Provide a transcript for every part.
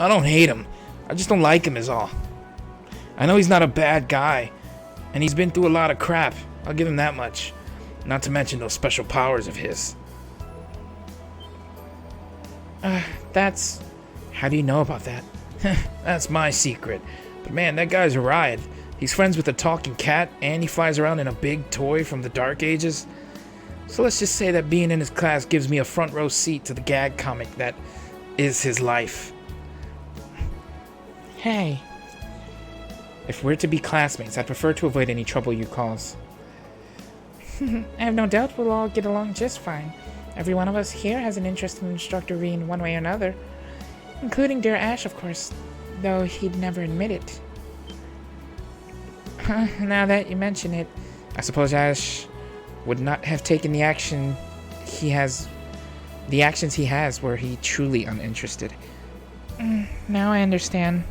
I don't hate him. I just don't like him is all. I know he's not a bad guy, and he's been through a lot of crap. I'll give him that much. Not to mention those special powers of his. That's... How do you know about that? That's my secret. But man, that guy's a riot. He's friends with a talking cat, and he flies around in a big toy from the Dark Ages. So let's just say that being in his class gives me a front row seat to the gag comic that is his life. Hey. If we're to be classmates, I'd prefer to avoid any trouble you cause. I have no doubt we'll all get along just fine. Every one of us here has an interest in Instructor Reen one way or another. Including dear Ash, of course, though he'd never admit it. Now that you mention it, I suppose Ash would not have taken the actions he has were he truly uninterested. Now I understand.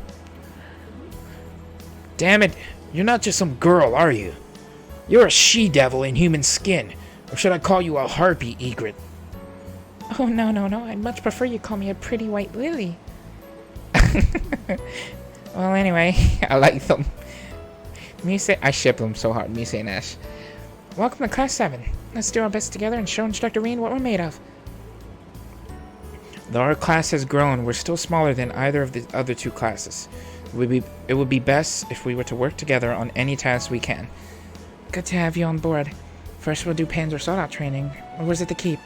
Damn it, you're not just some girl, are you? You're a she-devil in human skin. Or should I call you a harpy, egret? Oh, no. I'd much prefer you call me a pretty white lily. Well, anyway, I like them. I ship them so hard, Misa and Ash. Welcome to Class 7. Let's do our best together and show Instructor Reen what we're made of. Though our class has grown, we're still smaller than either of the other two classes. It would be best if we were to work together on any task we can. Good to have you on board. First we'll do Panzer Soldat training. Or was it the keep?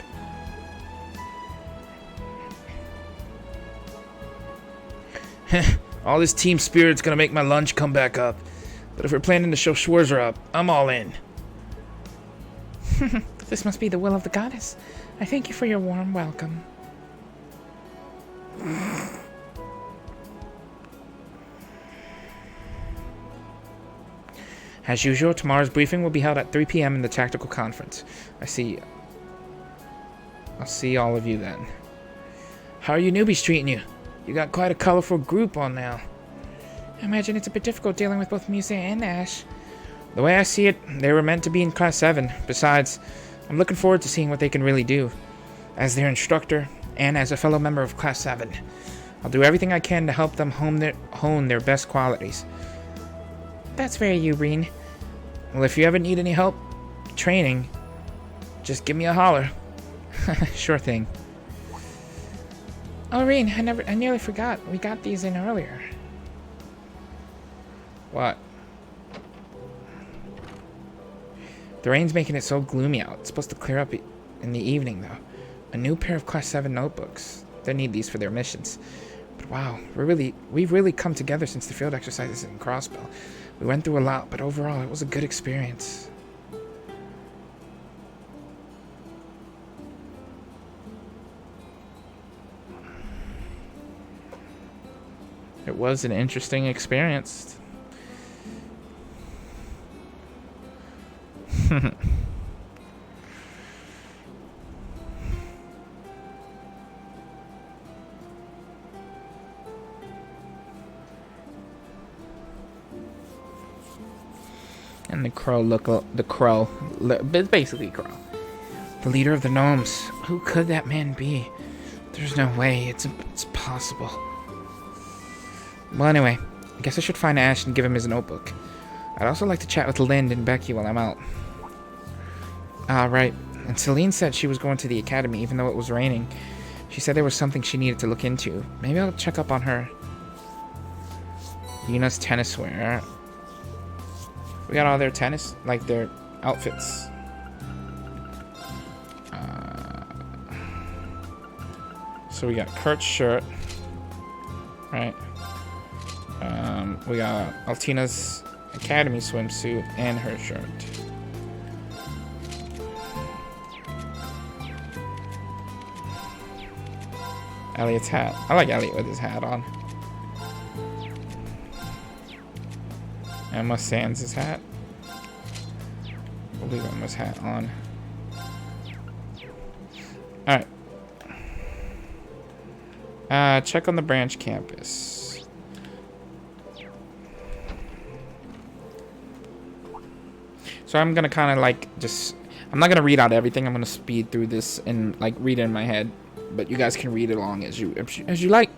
All this team spirit's gonna make my lunch come back up. But if we're planning to show Schwarzer up, I'm all in. This must be the will of the goddess. I thank you for your warm welcome. As usual, tomorrow's briefing will be held at 3 p.m. in the tactical conference. I'll see all of you then. How are you newbies treating you? You got quite a colorful group on now. I imagine it's a bit difficult dealing with both Musa and Ash. The way I see it, they were meant to be in Class 7. Besides, I'm looking forward to seeing what they can really do. As their instructor, and as a fellow member of Class 7, I'll do everything I can to help them hone their best qualities. That's very you, Reen. Well, if you ever need any help training, just give me a holler. Sure thing. Oh, Reen, I nearly forgot. We got these in earlier. What? The rain's making it so gloomy out. It's supposed to clear up in the evening, though. A new pair of Class 7 notebooks. They need these for their missions. But wow, we've really come together since the field exercises in Crossbell. We went through a lot, but overall, it was a good experience. It was an interesting experience. And the crow basically Crow. The leader of the gnomes. Who could that man be? There's no way. It's possible. Well, anyway, I guess I should find Ash and give him his notebook. I'd also like to chat with Lind and Becky while I'm out. Right. And Celine said she was going to the academy even though it was raining. She said there was something she needed to look into. Maybe I'll check up on her. Yuna's tennis wear. We got all their tennis, like their outfits. So we got Kurt's shirt. Right. We got Altina's academy swimsuit and her shirt. Elliot's hat. I like Elliot with his hat on. Emma Sands' hat. We'll leave Emma's hat on. Alright. Check on the branch campus. So I'm gonna kind of like I'm not gonna read out everything. I'm gonna speed through this and like read it in my head, but you guys can read it along as you like.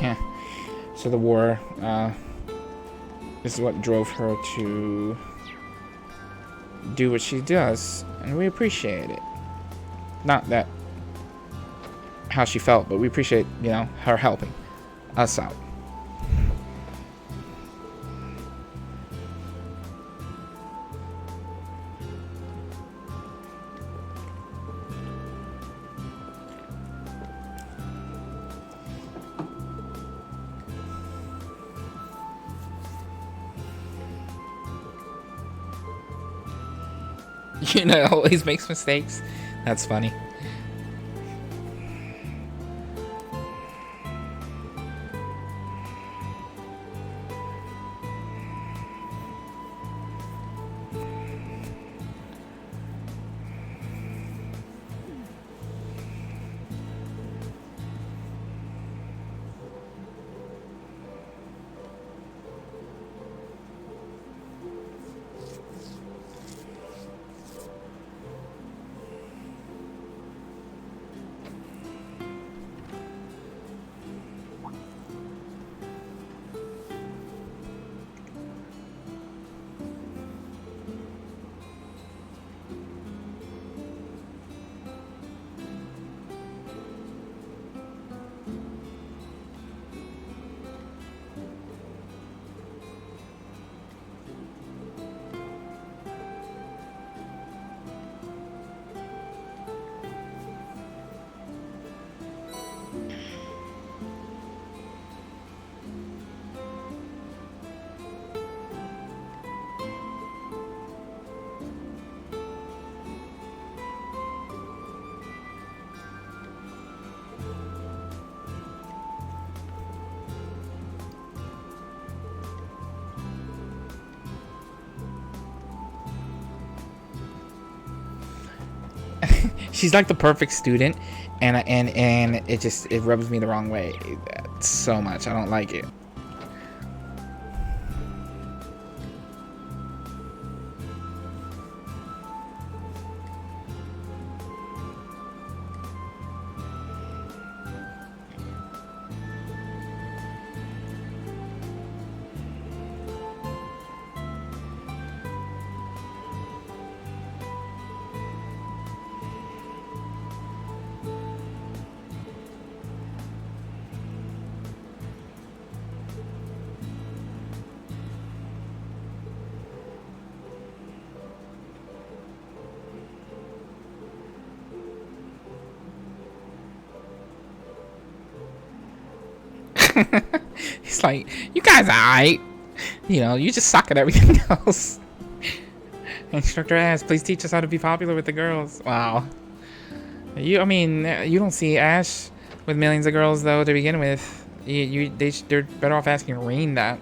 Yeah. So the war, is what drove her to do what she does, and we appreciate it. Not that how she felt, but we appreciate, her helping us out. Always makes mistakes. That's funny. She's like the perfect student, and it rubs me the wrong way so much. I don't like it. He's like, you guys are alright. You just suck at everything else. Instructor Ash, please teach us how to be popular with the girls. Wow. You don't see Ash with millions of girls though to begin with. They're better off asking Rain that.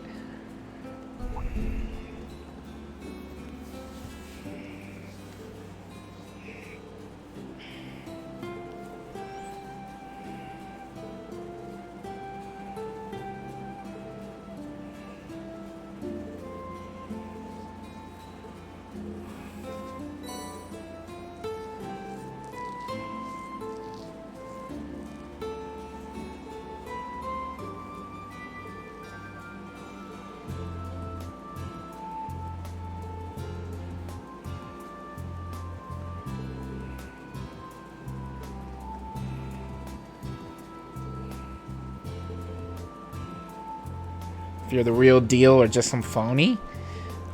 If you're the real deal or just some phony?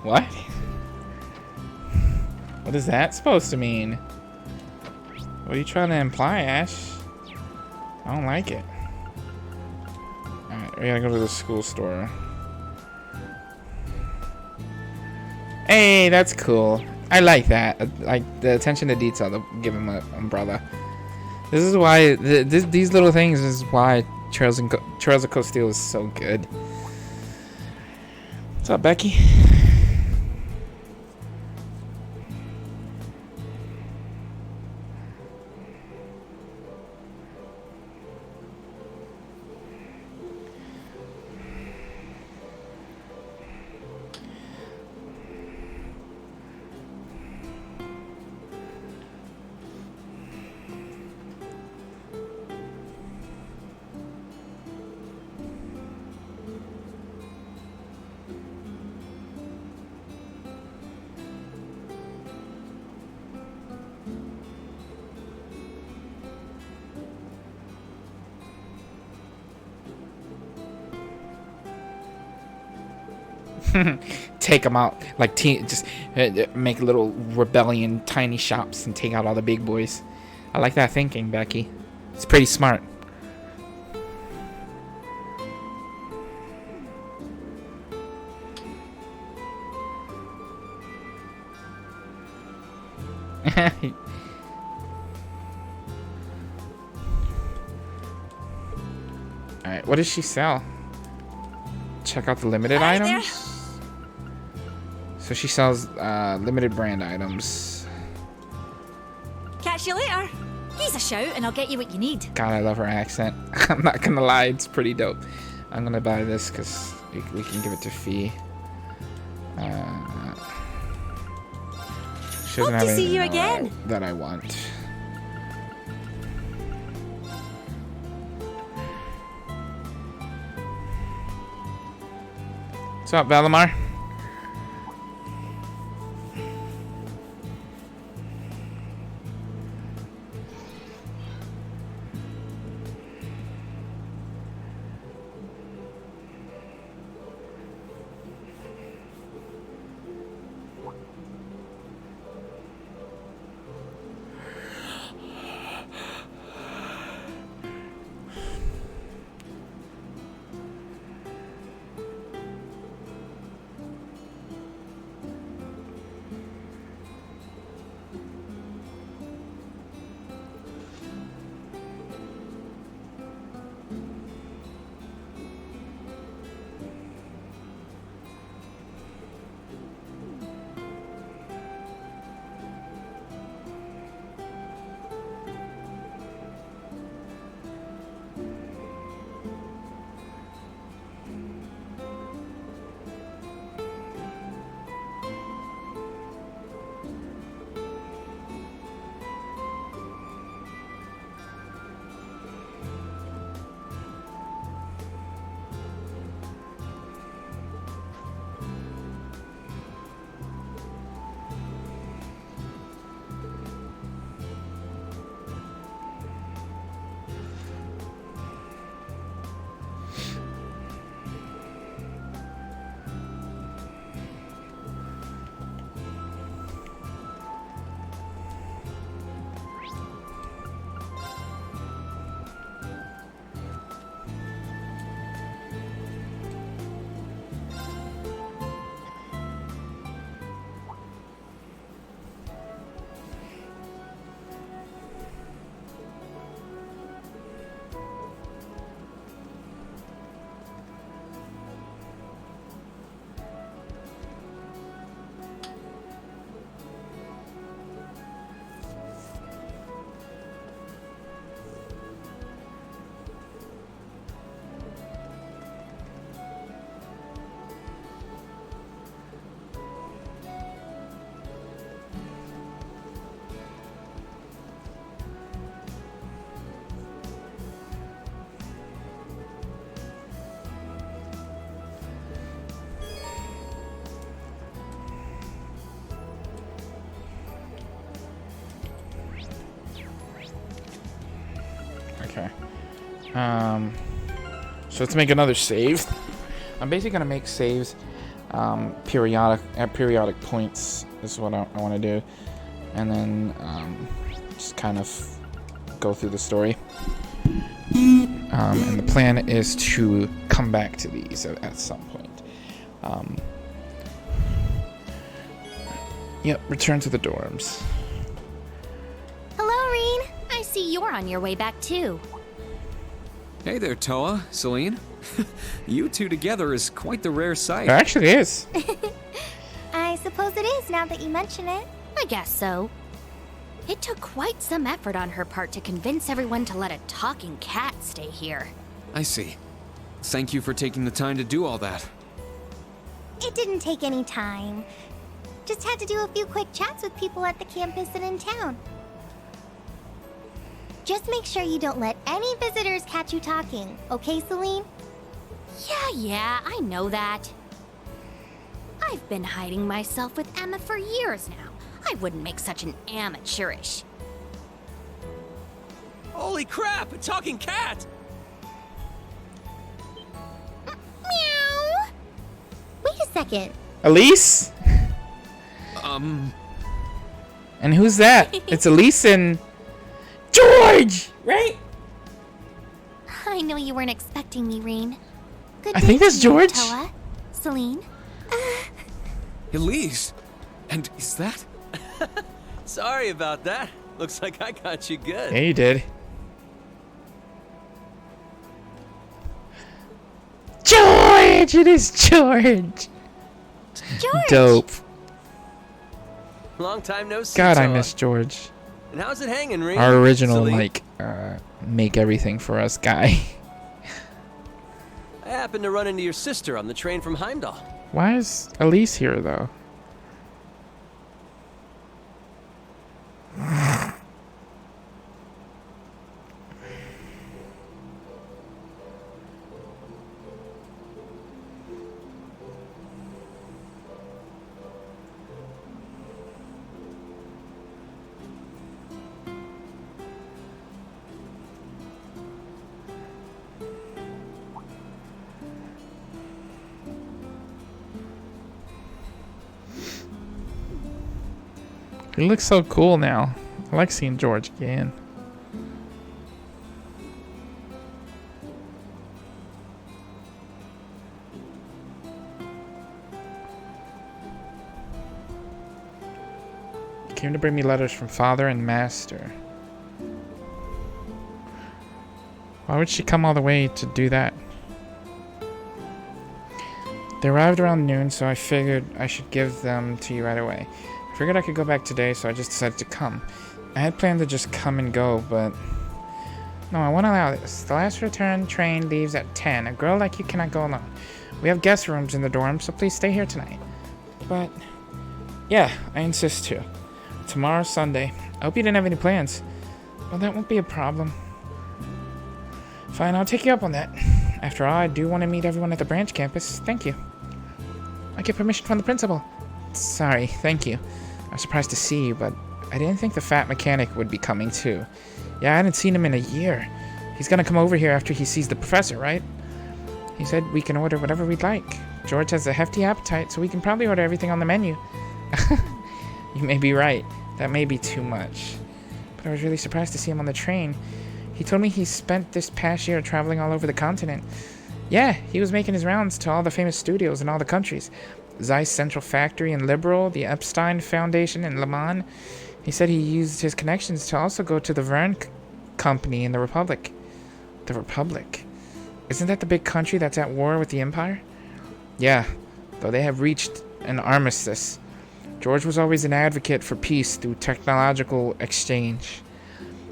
What? What is that supposed to mean? What are you trying to imply, Ash? I don't like it. Alright, we gotta go to the school store. Hey, that's cool. I like that. Like the attention to detail to give him an umbrella. This is why these little things is why Trails of Cold Steel is so good. What's up, Becky? Take them out. Like, just make little rebellion tiny shops and take out all the big boys. I like that thinking, Becky. It's pretty smart. Alright, what does she sell? Check out the limited items. So she sells limited brand items. Catch you later. He's a shout and I'll get you what you need. God, I love her accent. I'm not gonna lie, it's pretty dope. I'm gonna buy this because we can give it to Fee. She doesn't Hope have to see you anything again. that I want. What's up, Valimar? Okay. So let's make another save. I'm basically gonna make saves periodic points is what I want to do, and then just kind of go through the story. And the plan is to come back to these at some point. Yep, return to the dorms. Hello, Reen. I see you're on your way back too. Hey there, Toa, Celine. You two together is quite the rare It sight. actually is. I suppose it is now that you mention it. I guess so. It took quite some effort on her part to convince everyone to let a talking cat stay here. I see. Thank you for taking the time to do all that. It didn't take any time. Just had to do a few quick chats with people at the campus and in town. Just make sure you don't let any visitors catch you talking, okay, Celine? Yeah, I know that. I've been hiding myself with Emma for years now. I wouldn't make such an amateurish. Holy crap, a talking cat! Meow! Wait a second. Elise? And who's that? It's Elise and George, right? I know you weren't expecting me, Rean. Good I day think that's to you, George. Toa. Celine. Elise! And is that? Sorry about that. Looks like I got you good. Yeah, you did. George! It is George! George! Dope. Long time no see. God, I Toa. miss George. And how's it hanging, Rean? Our original, Celine? like, make everything for us guy. I happened to run into your sister on the train from Heimdall. Why is Elise here, though? He looks so cool now. I like seeing George again. Came to bring me letters from father and master. Why would she come all the way to do that? They arrived around noon, so I figured I should give them to you right away. I figured I could go back today, so I just decided to come. I had planned to just come and go, but... No, I won't allow this. The last return train leaves at 10. A girl like you cannot go alone. We have guest rooms in the dorm, so please stay here tonight. But... yeah, I insist too. Tomorrow's Sunday. I hope you didn't have any plans. Well, that won't be a problem. Fine, I'll take you up on that. After all, I do want to meet everyone at the branch campus. Thank you. I get permission from the principal. Sorry, thank you. I was surprised to see you, but I didn't think the fat mechanic would be coming too. Yeah, I hadn't seen him in a year. He's gonna come over here after he sees the professor, right? He said we can order whatever we'd like. George has a hefty appetite, so we can probably order everything on the menu. You may be right. That may be too much. But I was really surprised to see him on the train. He told me he spent this past year traveling all over the continent. Yeah, he was making his rounds to all the famous studios in all the countries. Zeiss Central Factory in Liberal, the Epstein Foundation in Le Mans. He said he used his connections to also go to the Verne Company in the Republic. The Republic? Isn't that the big country that's at war with the Empire? Yeah, though they have reached an armistice. George was always an advocate for peace through technological exchange.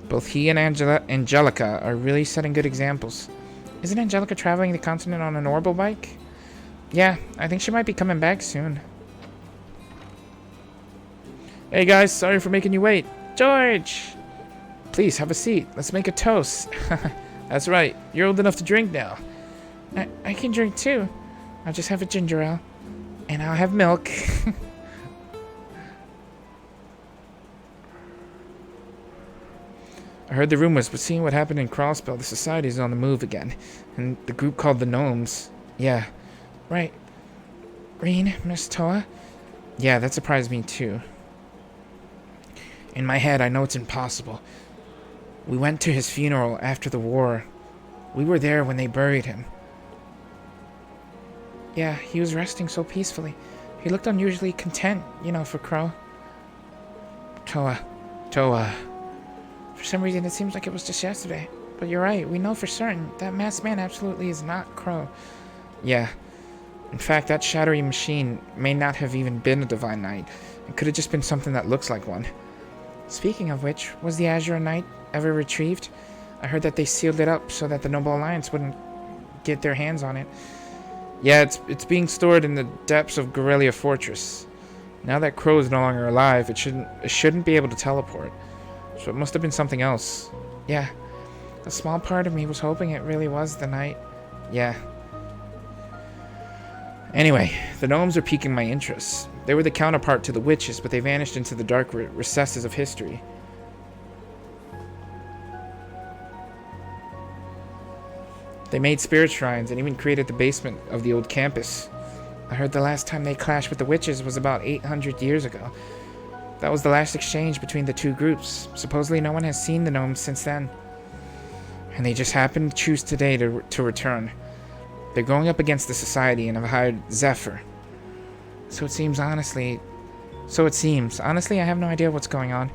Both he and Angelica are really setting good examples. Isn't Angelica traveling the continent on an orbital bike? Yeah, I think she might be coming back soon. Hey guys, sorry for making you wait. George! Please, have a seat. Let's make a toast. That's right, you're old enough to drink now. I can drink too. I'll just have a ginger ale. And I'll have milk. I heard the rumors, but seeing what happened in Crawlspell, the society is on the move again. And the group called the Gnomes. Yeah. Right. Rean, Miss Toa? Yeah, that surprised me too. In my head, I know it's impossible. We went to his funeral after the war. We were there when they buried him. Yeah, he was resting so peacefully. He looked unusually content, you know, for Crow. Toa. For some reason, it seems like it was just yesterday. But you're right, we know for certain that masked man absolutely is not Crow. Yeah. In fact, that shadowy machine may not have even been a Divine Knight. It could have just been something that looks like one. Speaking of which, was the Azure Knight ever retrieved? I heard that they sealed it up so that the Noble Alliance wouldn't get their hands on it. Yeah, it's being stored in the depths of Guerrilla Fortress. Now that Crow is no longer alive, it shouldn't be able to teleport. So it must have been something else. Yeah. A small part of me was hoping it really was the Knight. Yeah. Anyway, the gnomes are piquing my interest. They were the counterpart to the witches, but they vanished into the dark recesses of history. They made spirit shrines and even created the basement of the old campus. I heard the last time they clashed with the witches was about 800 years ago. That was the last exchange between the two groups. Supposedly no one has seen the gnomes since then. And they just happened to choose today to return. They're going up against the society and have hired Zephyr. So it seems, honestly, I have no idea what's going on.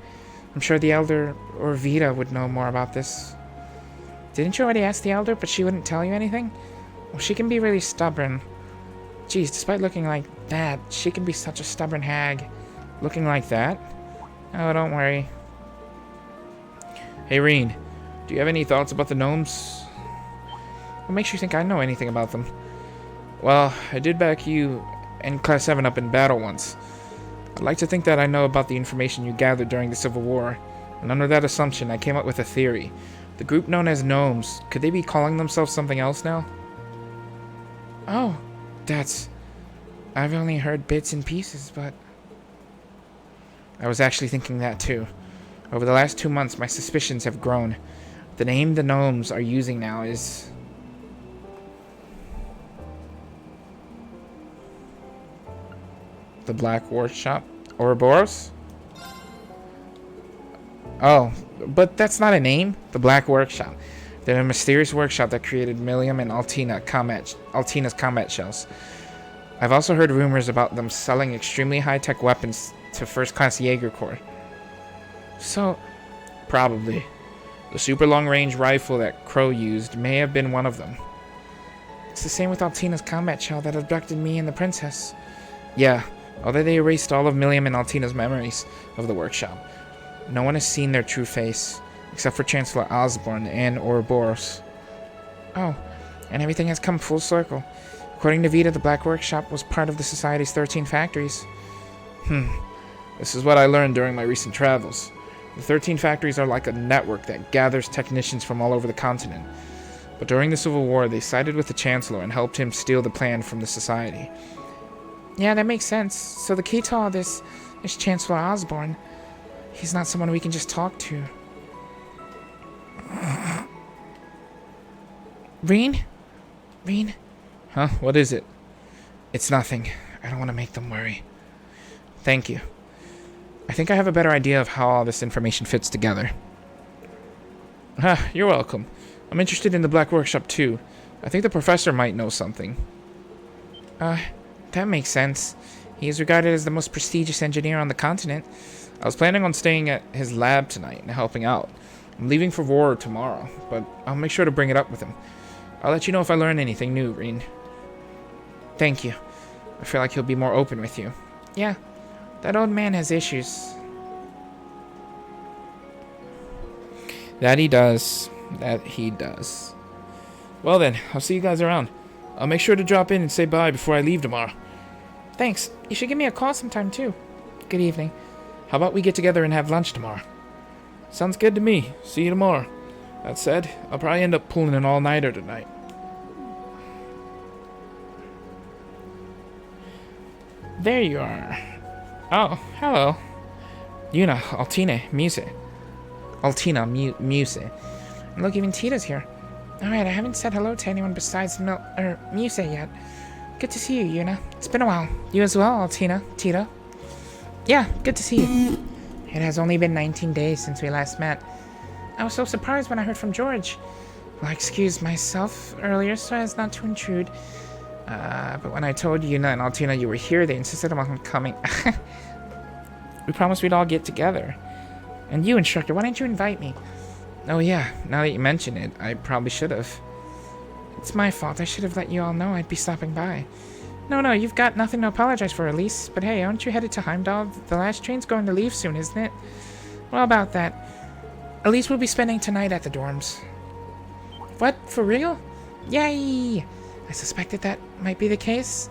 I'm sure the Elder or Vita would know more about this. Didn't you already ask the Elder, but she wouldn't tell you anything? Well, she can be really stubborn. Geez, despite looking like that, she can be such a stubborn hag. Looking like that? Oh, don't worry. Hey, Reen, do you have any thoughts about the gnomes? What makes you think I know anything about them? Well, I did back you and Class 7 up in battle once. I'd like to think that I know about the information you gathered during the Civil War, and under that assumption, I came up with a theory. The group known as gnomes, could they be calling themselves something else now? Oh, I've only heard bits and pieces, but... I was actually thinking that too. Over the last 2 months, my suspicions have grown. The name the gnomes are using now is... the Black Workshop? Ouroboros? Oh, but that's not a name. The Black Workshop. They're a mysterious workshop that created Millium and Altina's combat shells. I've also heard rumors about them selling extremely high-tech weapons to first-class Jaeger Corps. So, probably. The super long-range rifle that Crow used may have been one of them. It's the same with Altina's combat shell that abducted me and the princess. Yeah, although they erased all of Millium and Altina's memories of the workshop. No one has seen their true face, except for Chancellor Osborne and Ouroboros. Oh, and everything has come full circle. According to Vita, the Black Workshop was part of the Society's 13 factories. This is what I learned during my recent travels. The 13 factories are like a network that gathers technicians from all over the continent. But during the Civil War, they sided with the Chancellor and helped him steal the plan from the Society. Yeah, that makes sense. So the key to all this is Chancellor Osborne. He's not someone we can just talk to. Reen? Reen? Huh? What is it? It's nothing. I don't want to make them worry. Thank you. I think I have a better idea of how all this information fits together. You're welcome. I'm interested in the Black Workshop too. I think the professor might know something. That makes sense. He is regarded as the most prestigious engineer on the continent. I was planning on staying at his lab tonight and helping out. I'm leaving for war tomorrow, but I'll make sure to bring it up with him. I'll let you know if I learn anything new, Reen. Thank you. I feel like he'll be more open with you. Yeah, that old man has issues. That he does. That he does. Well then, I'll see you guys around. I'll make sure to drop in and say bye before I leave tomorrow. Thanks. You should give me a call sometime too. Good evening. How about we get together and have lunch tomorrow? Sounds good to me. See you tomorrow. That said, I'll probably end up pulling an all-nighter tonight. There you are. Oh, hello. Yuna, Altina, Muse. Muse. And look, even Tita's here. Alright, I haven't said hello to anyone besides Muse yet. Good to see you, Yuna. It's been a while. You as well, Altina. Tita. Yeah, good to see you. It has only been 19 days since we last met. I was so surprised when I heard from George. Well, I excused myself earlier so as not to intrude. But when I told Yuna and Altina you were here, they insisted on coming. We promised we'd all get together. And you, Instructor, why didn't you invite me? Oh yeah, now that you mention it, I probably should have. It's my fault. I should have let you all know I'd be stopping by. No, you've got nothing to apologize for, Elise. But hey, aren't you headed to Heimdall? The last train's going to leave soon, isn't it? Well, about that. Elise will be spending tonight at the dorms. What? For real? Yay! I suspected that might be the case.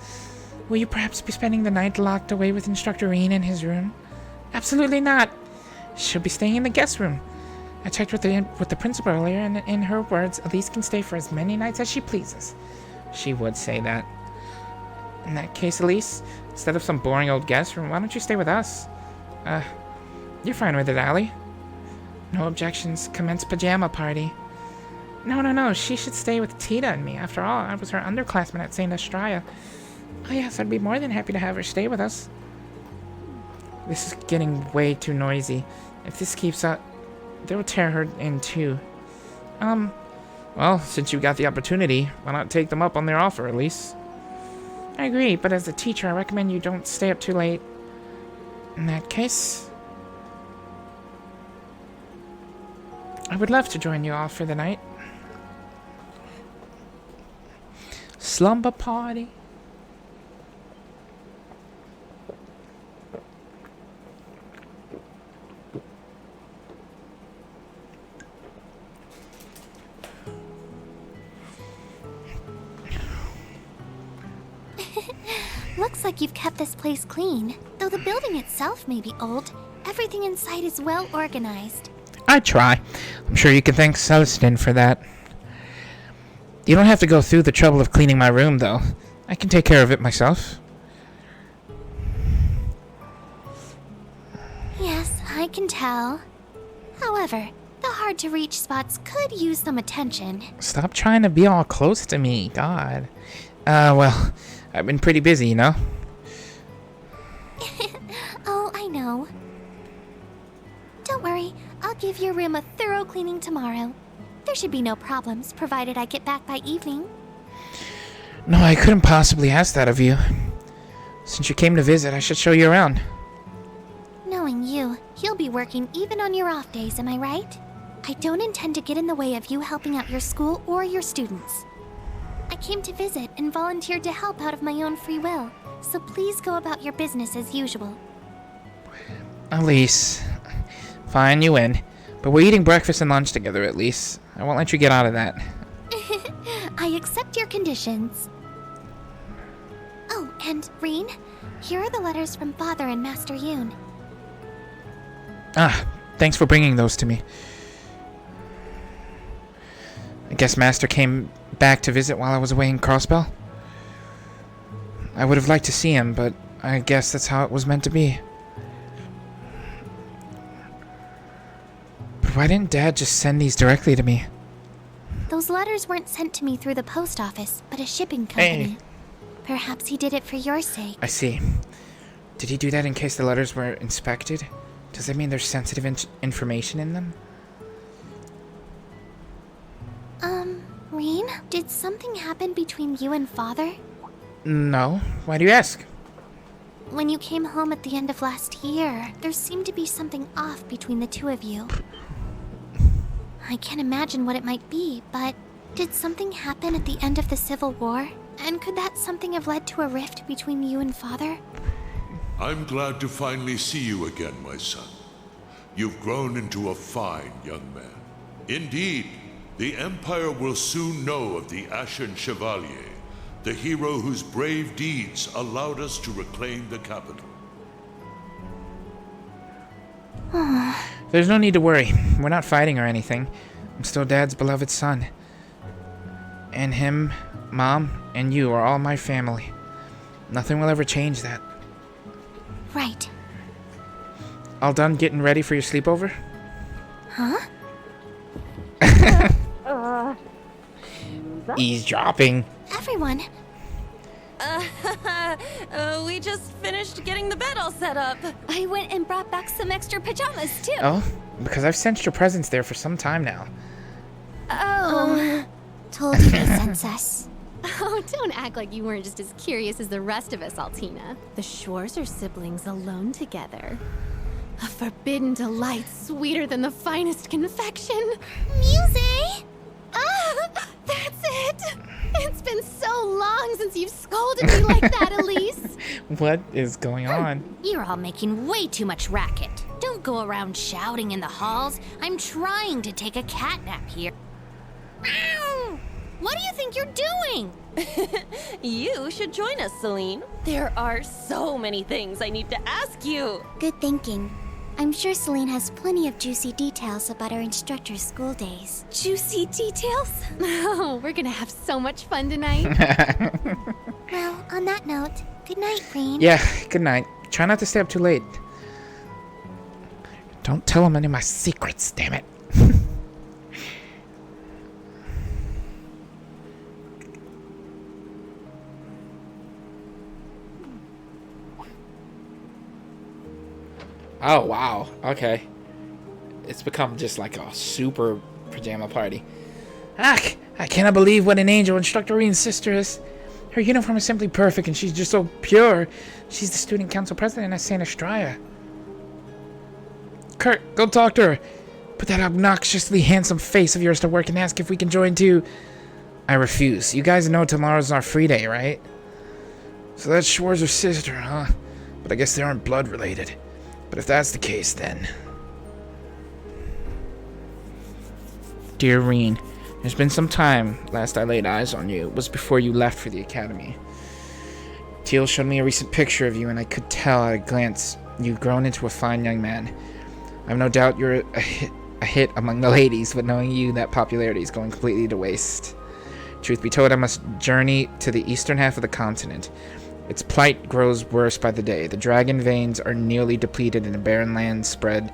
Will you perhaps be spending the night locked away with Instructor Reen in his room? Absolutely not. She'll be staying in the guest room. I checked with the principal earlier, and in her words, Elise can stay for as many nights as she pleases. She would say that. In that case, Elise, instead of some boring old guest room, why don't you stay with us? You're fine with it, Allie. No objections. Commence pajama party. No. She should stay with Tita and me. After all, I was her underclassman at St. Estrella. Oh yes, I'd be more than happy to have her stay with us. This is getting way too noisy. If this keeps up, they will tear her in two. Well, since you got the opportunity, why not take them up on their offer at least? I agree, but as a teacher, I recommend you don't stay up too late. In that case, I would love to join you all for the night. Slumber party. Looks like you've kept this place clean. Though the building itself may be old, everything inside is well organized. I try. I'm sure you can thank Celestine for that. You don't have to go through the trouble of cleaning my room, though. I can take care of it myself. Yes, I can tell. However, the hard-to-reach spots could use some attention. Stop trying to be all close to me, God. Well, I've been pretty busy, you know? Oh, I know. Don't worry, I'll give your room a thorough cleaning tomorrow. There should be no problems, provided I get back by evening. No, I couldn't possibly ask that of you. Since you came to visit, I should show you around. Knowing you, you'll be working even on your off days, am I right? I don't intend to get in the way of you helping out your school or your students. I came to visit and volunteered to help out of my own free will, so please go about your business as usual. Elise. Fine, you win. But we're eating breakfast and lunch together at least. I won't let you get out of that. I accept your conditions. Oh, and Reen, here are the letters from Father and Master Yoon. Ah, thanks for bringing those to me. I guess Master came back to visit while I was away in Crossbell. I would have liked to see him, but I guess that's how it was meant to be. But why didn't Dad just send these directly to me? Those letters weren't sent to me through the post office, but a shipping company. Hey. Perhaps he did it for your sake. I see. Did he do that in case the letters were inspected? Does that mean there's sensitive information in them? Reen, did something happen between you and Father? No. Why do you ask? When you came home at the end of last year, there seemed to be something off between the two of you. I can't imagine what it might be, but did something happen at the end of the Civil War? And could that something have led to a rift between you and Father? I'm glad to finally see you again, my son. You've grown into a fine young man. Indeed, the Empire will soon know of the Ashen Chevalier, the hero whose brave deeds allowed us to reclaim the capital. There's no need to worry. We're not fighting or anything. I'm still Dad's beloved son. And him, Mom, and you are all my family. Nothing will ever change that. Right. All done getting ready for your sleepover? Huh? Eavesdropping. Everyone, We just finished getting the bed all set up. I went and brought back some extra pajamas, too. Oh, because I've sensed your presence there for some time now. Oh. Told you they sense us. Oh, don't act like you weren't just as curious as the rest of us, Altina. The Schwarz are siblings alone together. A forbidden delight sweeter than the finest confection. Muse! Ah, that's it! It's been so long since you've scolded me like that, Elise. What is going on? You're all making way too much racket. Don't go around shouting in the halls. I'm trying to take a cat nap here. Ow! What do you think you're doing? You should join us, Celine. There are so many things I need to ask you. Good thinking. I'm sure Celine has plenty of juicy details about our instructor's school days. Juicy details? Oh, we're gonna have so much fun tonight. Well, on that note, good night, Reen. Yeah, good night. Try not to stay up too late. Don't tell him any of my secrets, damn it. Oh, wow. Okay. It's become just like a super pajama party. I cannot believe what an angel Instructor Reen's sister is. Her uniform is simply perfect, and she's just so pure. She's the student council president at Santa Estrella. Kurt, go talk to her. Put that obnoxiously handsome face of yours to work and ask if we can join too. I refuse. You guys know tomorrow's our free day, right? So that's Schwarzer's sister, huh? But I guess they aren't blood related. But if that's the case, then... Dear Reen, there's been some time. Last I laid eyes on you was before you left for the academy. Teal showed me a recent picture of you, and I could tell at a glance you've grown into a fine young man. I've no doubt you're a hit among the ladies, but knowing you, that popularity is going completely to waste. Truth be told, I must journey to the eastern half of the continent. Its plight grows worse by the day. The dragon veins are nearly depleted, and the barren land spreads.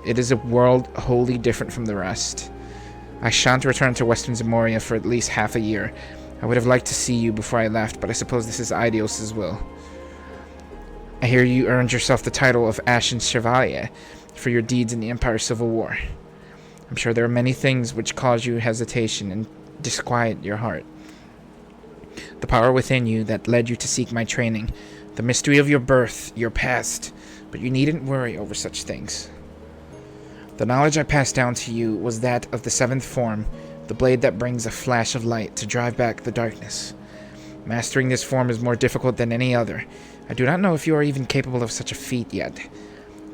It is a world wholly different from the rest. I shan't return to Western Zamoria for at least half a year. I would have liked to see you before I left, but I suppose this is Idios' will. I hear you earned yourself the title of Ashen Chevalier for your deeds in the Empire Civil War. I'm sure there are many things which cause you hesitation and disquiet your heart. The power within you that led you to seek my training, the mystery of your birth, your past, but you needn't worry over such things. The knowledge I passed down to you was that of the seventh form, the blade that brings a flash of light to drive back the darkness. Mastering this form is more difficult than any other. I do not know if you are even capable of such a feat yet.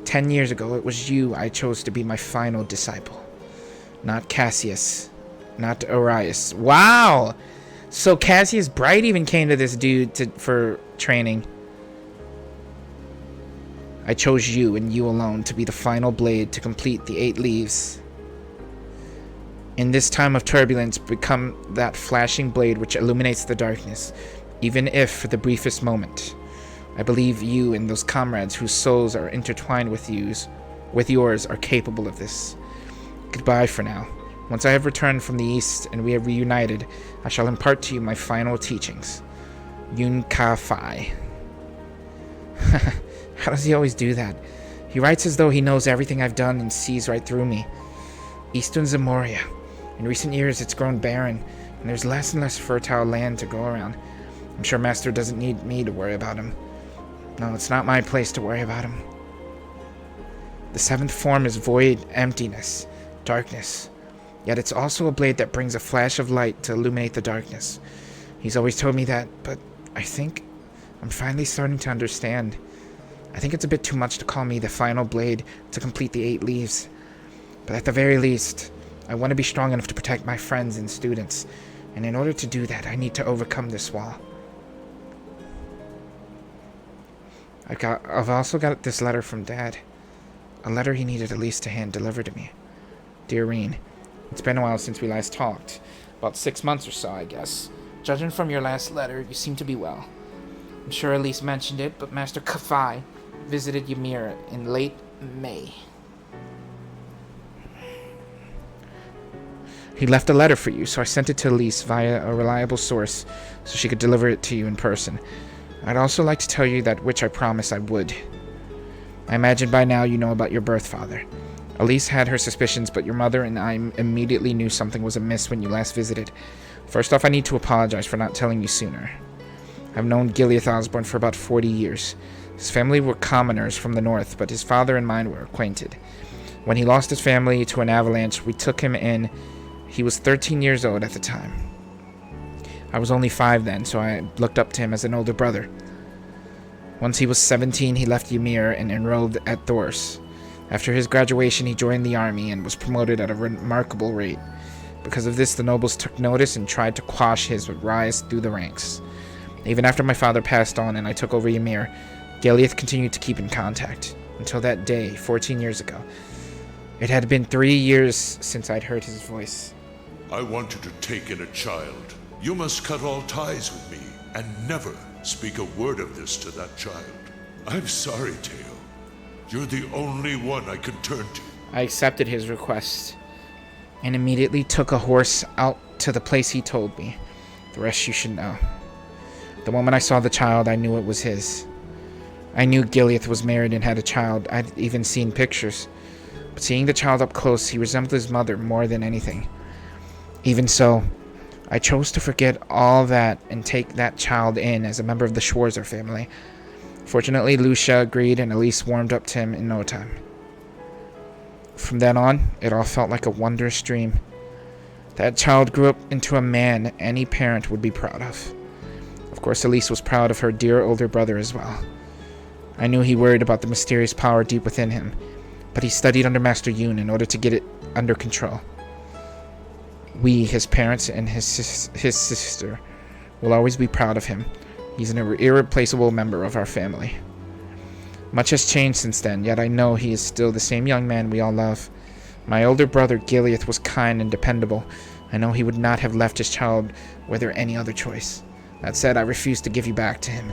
10 years ago, it was you I chose to be my final disciple. Not Cassius. Not Arius. Wow! So Cassius Bright even came to this dude for training. I chose you and you alone to be the final blade to complete the 8 leaves. In this time of turbulence, become that flashing blade which illuminates the darkness, even if for the briefest moment. I believe you and those comrades whose souls are intertwined with yours are capable of this. Goodbye for now. Once I have returned from the east and we have reunited, I shall impart to you my final teachings. Yun Ka Fai. How does he always do that? He writes as though he knows everything I've done and sees right through me. Eastern Zamoria. In recent years, it's grown barren, and there's less and less fertile land to go around. I'm sure Master doesn't need me to worry about him. No, it's not my place to worry about him. The seventh form is void, emptiness, darkness. Yet it's also a blade that brings a flash of light to illuminate the darkness. He's always told me that, but I think I'm finally starting to understand. I think it's a bit too much to call me the final blade to complete the 8 leaves. But at the very least, I want to be strong enough to protect my friends and students. And in order to do that, I need to overcome this wall. I've also got this letter from Dad. A letter he needed at least to hand delivered to me. Dear Reen, it's been a while since we last talked. About 6 months or so, I guess. Judging from your last letter, you seem to be well. I'm sure Elise mentioned it, but Master Kafai visited Ymir in late May. He left a letter for you, so I sent it to Elise via a reliable source so she could deliver it to you in person. I'd also like to tell you that which I promised I would. I imagine by now you know about your birth father. Elise had her suspicions, but your mother and I immediately knew something was amiss when you last visited. First off, I need to apologize for not telling you sooner. I've known Gileath Osborne for about 40 years. His family were commoners from the north, but his father and mine were acquainted. When he lost his family to an avalanche, we took him in. He was 13 years old at the time. I was only 5 then, so I looked up to him as an older brother. Once he was 17, he left Ymir and enrolled at Thors. After his graduation, he joined the army and was promoted at a remarkable rate. Because of this, the nobles took notice and tried to quash his rise through the ranks. Even after my father passed on and I took over Ymir, Gileath continued to keep in contact, until that day, 14 years ago. It had been 3 years since I'd heard his voice. I want you to take in a child. You must cut all ties with me, and never speak a word of this to that child. I'm sorry, Teo. You're the only one I can turn to. I accepted his request, and immediately took a horse out to the place he told me. The rest you should know. The moment I saw the child, I knew it was his. I knew Gileath was married and had a child. I'd even seen pictures. But seeing the child up close, he resembled his mother more than anything. Even so, I chose to forget all that and take that child in as a member of the Schwarzer family. Fortunately, Lucia agreed and Elise warmed up to him in no time. From then on, it all felt like a wondrous dream. That child grew up into a man any parent would be proud of. Of course, Elise was proud of her dear older brother as well. I knew he worried about the mysterious power deep within him, but he studied under Master Yoon in order to get it under control. We, his parents and his sister, will always be proud of him. He's an irreplaceable member of our family. Much has changed since then, yet I know he is still the same young man we all love. My older brother, Gileath, was kind and dependable. I know he would not have left his child were there any other choice. That said, I refuse to give you back to him.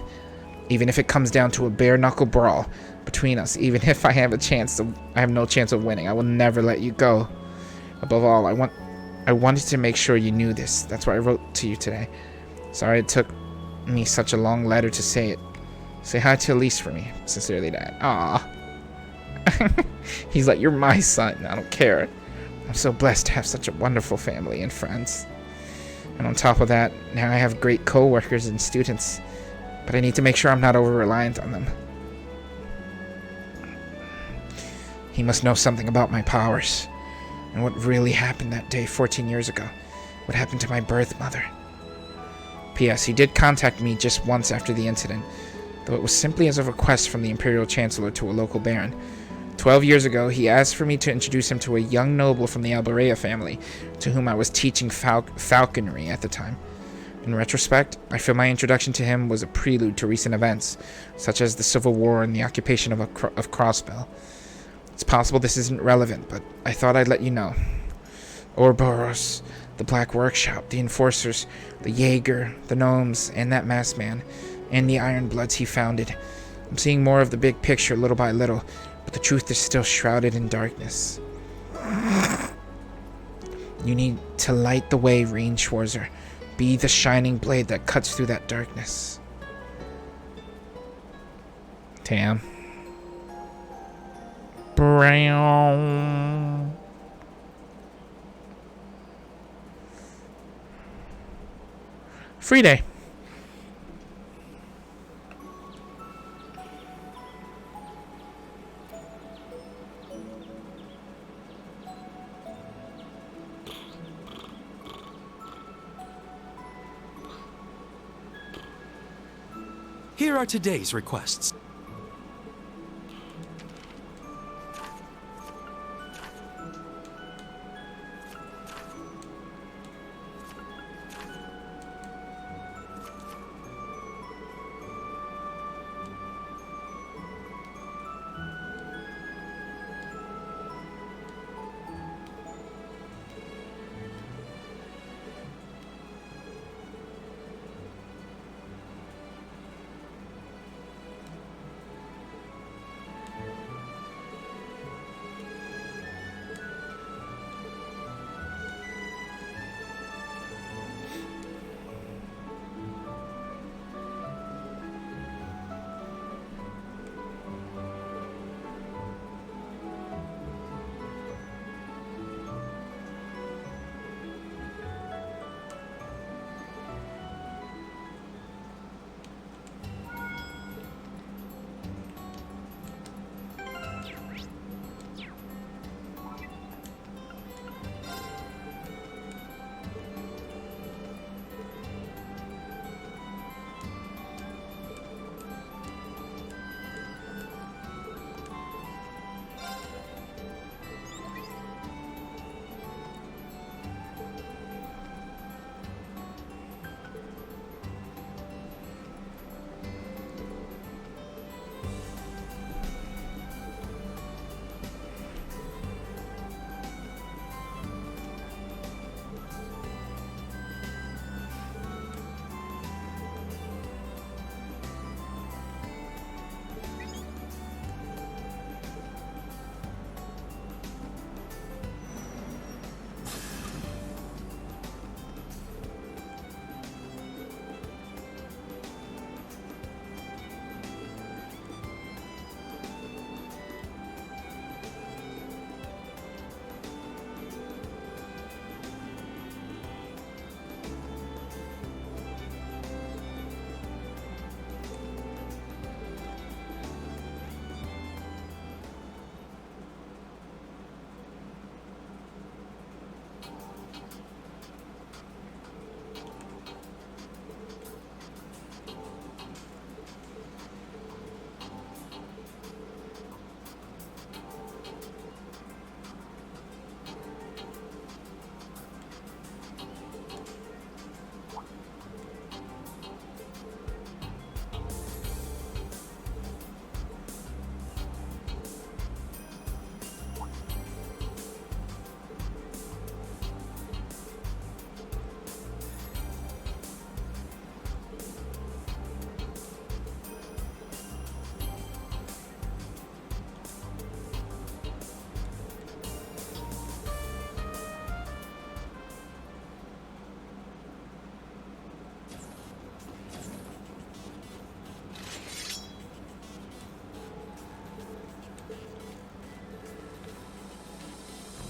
Even if it comes down to a bare-knuckle brawl between us, even if I have no chance of winning, I will never let you go. Above all, I wanted to make sure you knew this. That's why I wrote to you today. Sorry it took me such a long letter to say it. Say hi to Elise for me. Sincerely, Dad. Aww. He's like, you're my son. I don't care. I'm so blessed to have such a wonderful family and friends. And on top of that, now I have great co-workers and students. But I need to make sure I'm not over-reliant on them. He must know something about my powers. And what really happened that day 14 years ago. What happened to my birth mother. P.S. He did contact me just once after the incident, though it was simply as a request from the Imperial Chancellor to a local baron. 12 years ago, he asked for me to introduce him to a young noble from the Alberea family, to whom I was teaching falconry at the time. In retrospect, I feel my introduction to him was a prelude to recent events, such as the Civil War and the occupation of Crossbell. It's possible this isn't relevant, but I thought I'd let you know. Ouroboros, the Black Workshop, the Enforcers, the Jaeger, the Gnomes, and that masked man, and the Iron Bloods he founded. I'm seeing more of the big picture little by little, but the truth is still shrouded in darkness. You need to light the way, Reen Schwarzer. Be the shining blade that cuts through that darkness. Damn. Brown. Free day. Here are today's requests.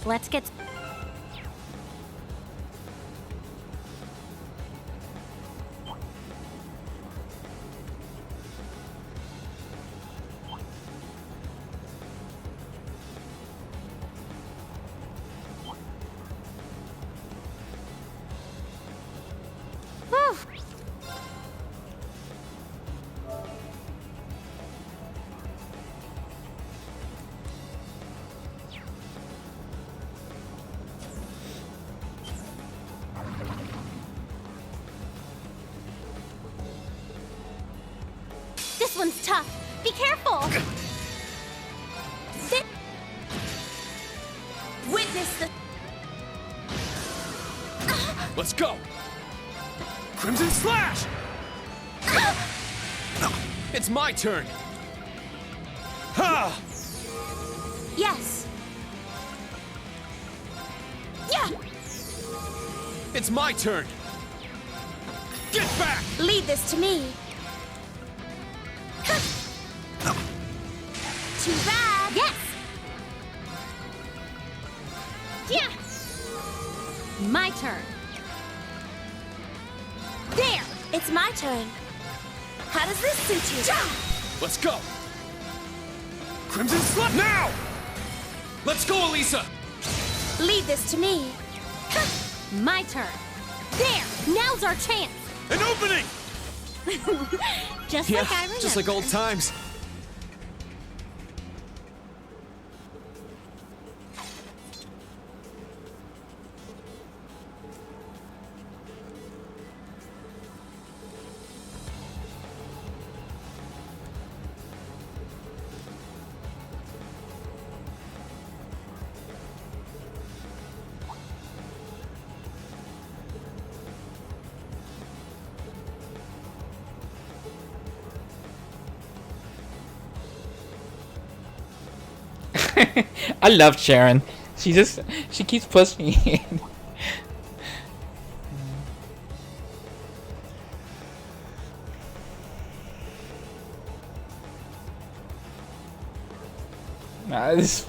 Let's get... Whew. This one's tough. Be careful. Witness the... Let's go! Crimson Slash! It's my turn! Ha! Yes. Yeah. It's my turn! Get back! Lead this to me. Too bad. Yes. Yeah. My turn. There. It's my turn. How does this suit you? Let's go! Crimson Slash! Now! Let's go, Elisa! Lead this to me. My turn. There. Now's our chance. An opening! Just Yeah, like I remember. just like old times. I love Sharon. She keeps pushing me in. Nah, this.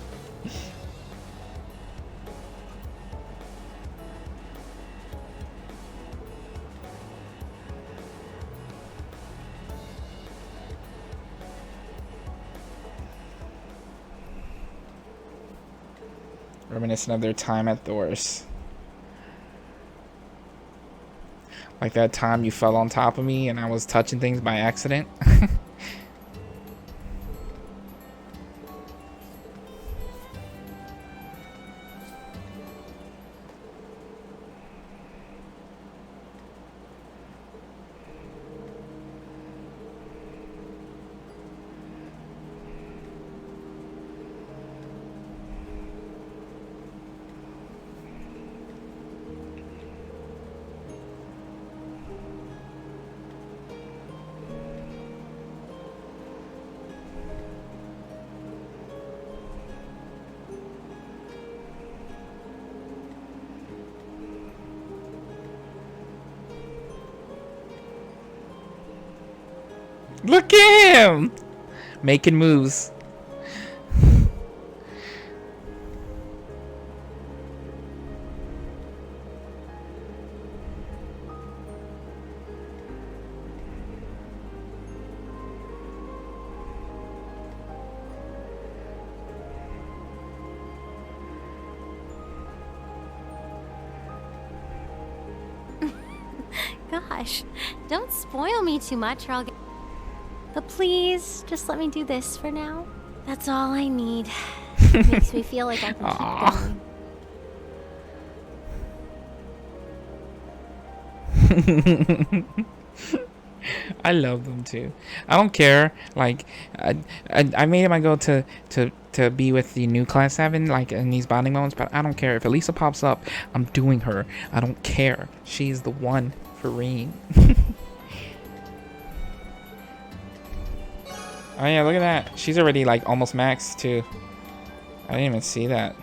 Reminiscent of their time at Thor's. Like that time you fell on top of me and I was touching things by accident. Look at him! Making moves. Gosh, don't spoil me too much or I'll get... But please, just let me do this for now. That's all I need. Makes me feel like I can keep going. I love them too. I don't care. Like, I made it my goal to be with the new class 7, like in these bonding moments. But I don't care if Elisa pops up. I'm doing her. I don't care. She's the one for Reen. Oh yeah, look at that. She's already like almost maxed too. I didn't even see that.